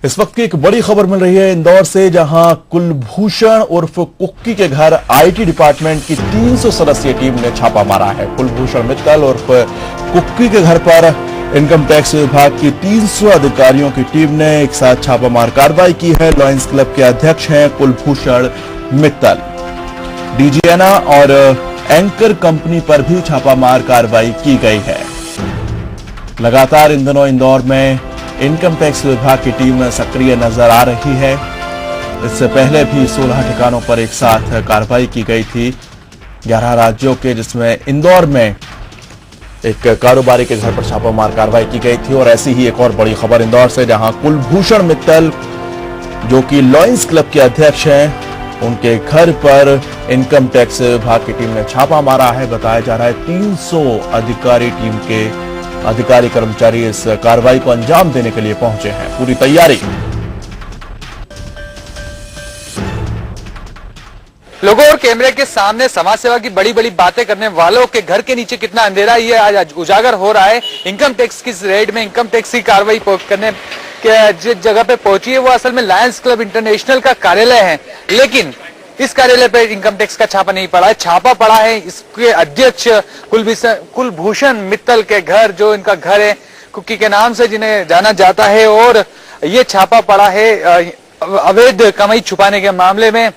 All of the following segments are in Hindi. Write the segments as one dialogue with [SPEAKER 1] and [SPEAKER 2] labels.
[SPEAKER 1] इस वक्त की एक बड़ी खबर मिल रही है इंदौर से, जहां कुलभूषण उर्फ कुक्की के घर आईटी डिपार्टमेंट की 300 सदस्यीय टीम ने छापा मारा है। कुलभूषण मित्तल उर्फ कुक्की के घर पर इनकम टैक्स विभाग की 300 अधिकारियों की टीम ने एक साथ छापामार कार्रवाई की है। लॉयंस क्लब के अध्यक्ष हैं कुलभूषण मित्तल। डीजीएना और एंकर कंपनी पर भी छापामार कार्रवाई की गई है। लगातार इन दिनों इंदौर में इनकम टैक्स विभाग की टीम सक्रिय नजर आ रही है। इससे पहले भी 16 ठिकानों पर एक साथ कार्रवाई की गई थी 11 राज्यों के, जिसमें इंदौर में एक कारोबारी के घर पर छापामार कार्रवाई की गई थी। और ऐसी ही एक और बड़ी खबर इंदौर से, जहां कुलभूषण मित्तल जो कि लॉयंस क्लब के अध्यक्ष हैं, उनके घर पर इनकम टैक्स विभाग की टीम ने छापा मारा है। बताया जा रहा है 300 अधिकारी टीम के अधिकारी कर्मचारी इस कार्रवाई को अंजाम देने के लिए पहुंचे हैं। पूरी तैयारी।
[SPEAKER 2] लोगों और कैमरे के सामने समाज सेवा की बड़ी बड़ी बातें करने वालों के घर के नीचे कितना अंधेरा ये आज उजागर हो रहा है। इनकम टैक्स की रेड में इनकम टैक्स की कार्रवाई करने के जिस जगह पे पहुंची है वो असल में लायंस क्लब इंटरनेशनल का कार्यालय है, लेकिन इस कार्यालय पर इनकम टैक्स का छापा नहीं पड़ा है। छापा पड़ा है इसके अध्यक्ष कुलभूषण मित्तल के घर, जो इनका घर है कुक्की के नाम से जिन्हें जाना जाता है। और ये छापा पड़ा है अवैध कमाई छुपाने के मामले में।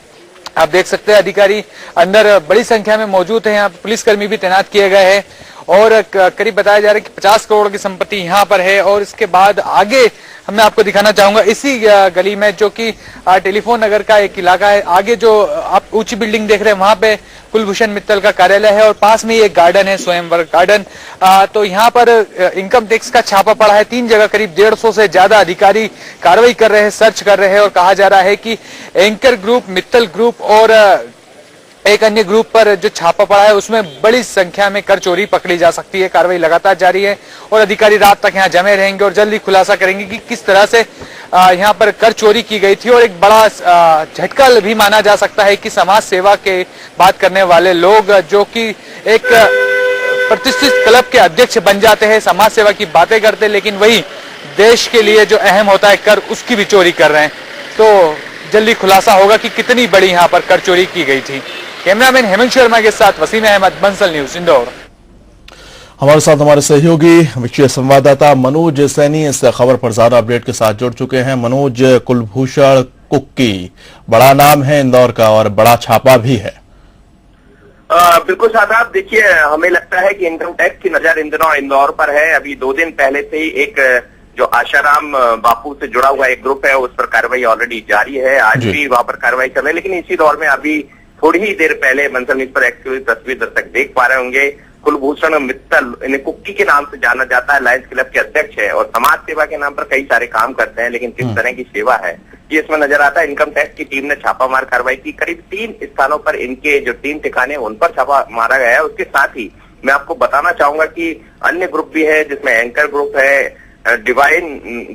[SPEAKER 2] आप देख सकते हैं अधिकारी अंदर बड़ी संख्या में मौजूद है। यहाँ पुलिसकर्मी भी तैनात किए गए हैं और करीब बताया जा रहा है कि 50 करोड़ की संपत्ति यहाँ पर है। और इसके बाद आगे मैं आपको दिखाना चाहूंगा इसी गली में, जो कि टेलीफोन नगर का एक इलाका है, आगे जो आप ऊंची बिल्डिंग देख रहे हैं वहां पे कुलभूषण मित्तल का कार्यालय है और पास में ही एक गार्डन है, स्वयंवर गार्डन। तो यहाँ पर इनकम टैक्स का छापा पड़ा है। 3 जगह करीब 150 से ज्यादा अधिकारी कार्रवाई कर रहे हैं, सर्च कर रहे हैं। और कहा जा रहा है कि एंकर ग्रुप, मित्तल ग्रुप और एक अन्य ग्रुप पर जो छापा पड़ा है उसमें बड़ी संख्या में कर चोरी पकड़ी जा सकती है। कार्रवाई लगातार जारी है और अधिकारी रात तक यहाँ जमे रहेंगे और जल्दी खुलासा करेंगे कि किस तरह से यहाँ पर कर चोरी की गई थी। और एक बड़ा झटका भी माना जा सकता है कि समाज सेवा के बात करने वाले लोग जो कि एक प्रतिष्ठित क्लब के अध्यक्ष बन जाते हैं, समाज सेवा की बातें करते हैं, लेकिन वही देश के लिए जो अहम होता है कर, उसकी भी चोरी कर रहे हैं। तो जल्दी खुलासा होगा कि कितनी बड़ी यहाँ पर कर चोरी की गई थी। कैमरामैन हेमंत शर्मा के साथ वसीम अहमद, बंसल न्यूज, इंदौर।
[SPEAKER 1] हमारे साथ हमारे सहयोगी विशेष संवाददाता मनोज सैनी इस खबर पर ज्यादा अपडेट के साथ जुड़ चुके हैं। मनोज, कुलभूषण कुक्की बड़ा नाम है इंदौर का और बड़ा छापा भी है।
[SPEAKER 3] बिल्कुल साहब, देखिए हमें लगता है कि इनकम टैक्स की नजर इन दिनों इंदौर पर है। अभी 2 दिन पहले से ही एक जो आशाराम बापू से जुड़ा हुआ एक ग्रुप है उस पर कार्रवाई ऑलरेडी जारी है। आज भी वहां पर कार्रवाई चल रही है, लेकिन इसी दौर में अभी थोड़ी ही देर पहले बंसल न्यूज पर एक्चुअली तस्वीर दर्शक देख पा रहे होंगे। कुलभूषण मित्तल, इन्हें कुक्की के नाम से जाना जाता है, लायंस क्लब के अध्यक्ष है और समाज सेवा के नाम पर कई सारे काम करते हैं, लेकिन किस तरह की सेवा है ये इसमें नजर आता है। इनकम टैक्स की टीम ने छापामार कार्रवाई की। करीब 3 स्थानों पर इनके जो 3 ठिकाने उन पर छापा मारा गया है। उसके साथ ही मैं आपको बताना चाहूंगा कि अन्य ग्रुप भी है, जिसमें एंकर ग्रुप है, डिवाइन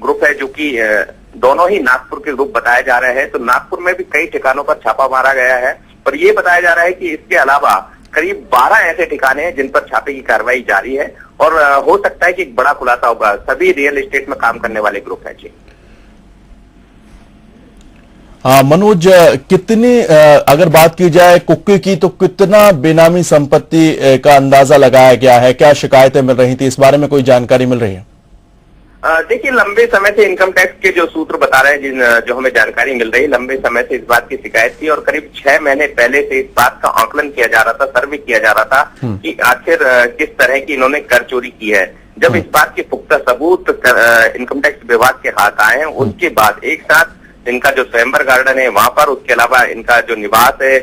[SPEAKER 3] ग्रुप है, जो कि दोनों ही नागपुर के ग्रुप बताए जा रहे हैं। तो नागपुर में भी कई ठिकानों पर छापा मारा गया है और ये बताया जा रहा है कि इसके अलावा करीब 12 ऐसे ठिकाने हैं जिन पर छापे की कार्रवाई जारी है और हो सकता है कि एक बड़ा खुलासा होगा। सभी रियल एस्टेट में काम करने वाले ग्रुप है। जी
[SPEAKER 1] मनोज, कितनी अगर बात की जाए कुक्की की, तो कितना बेनामी संपत्ति का अंदाजा लगाया गया है? क्या शिकायतें मिल रही थी? इस बारे में कोई जानकारी मिल रही है?
[SPEAKER 3] देखिए, लंबे समय से इनकम टैक्स के जो सूत्र बता रहे हैं, जो हमें जानकारी मिल रही है, लंबे समय से इस बात की शिकायत थी और करीब 6 महीने पहले से इस बात का आकलन किया जा रहा था, सर्वे किया जा रहा था कि आखिर किस तरह की इन्होंने कर चोरी की है। जब इस बात के पुख्ता सबूत इनकम टैक्स विभाग के हाथ आए हैं, उसके बाद एक साथ इनका जो स्वयंवर गार्डन है वहां पर, उसके अलावा इनका जो निवास है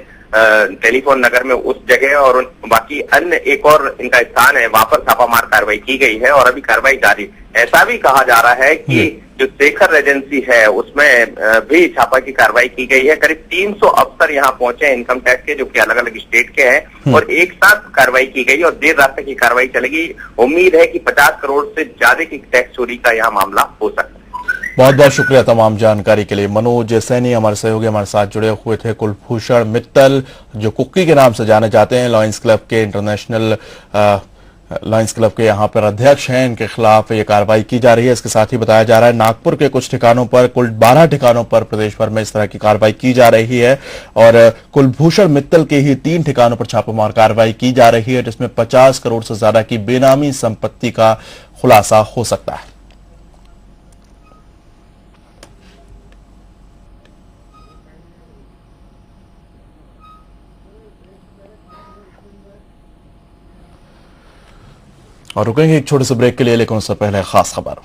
[SPEAKER 3] टेलीफोन नगर में उस जगह और बाकी अन्य एक और इनका स्थान है, वहां पर छापामार कार्रवाई की गई है और अभी कार्रवाई जारी। ऐसा भी कहा जा रहा है कि जो शेखर एजेंसी है उसमें भी छापा की कार्रवाई की गई है। करीब 300 अफसर यहाँ पहुंचे हैं इनकम टैक्स के, जो कि अलग अलग स्टेट के हैं और एक साथ कार्रवाई की गई और देर रात तक की कार्रवाई चलेगी। उम्मीद है कि 50 करोड़ से ज्यादा की टैक्स चोरी का यहाँ मामला हो सकता है।
[SPEAKER 1] बहुत बहुत शुक्रिया तमाम जानकारी के लिए। मनोज सैनी हमारे सहयोगी हमारे साथ जुड़े हुए थे। कुलभूषण मित्तल जो कुक्की के नाम से जाने जाते हैं, लॉयंस क्लब के इंटरनेशनल लायंस क्लब के यहाँ पर अध्यक्ष हैं, इनके खिलाफ ये कार्रवाई की जा रही है। इसके साथ ही बताया जा रहा है नागपुर के कुछ ठिकानों पर, कुल 12 ठिकानों पर प्रदेश भर में इस तरह की कार्रवाई की जा रही है और कुलभूषण मित्तल के ही 3 ठिकानों पर छापामार कार्रवाई की जा रही है, जिसमें 50 करोड़ से ज्यादा की बेनामी संपत्ति का खुलासा हो सकता है। और रुकेंगे एक छोटे से ब्रेक के लिए, लेकिन उससे पहले खास खबर।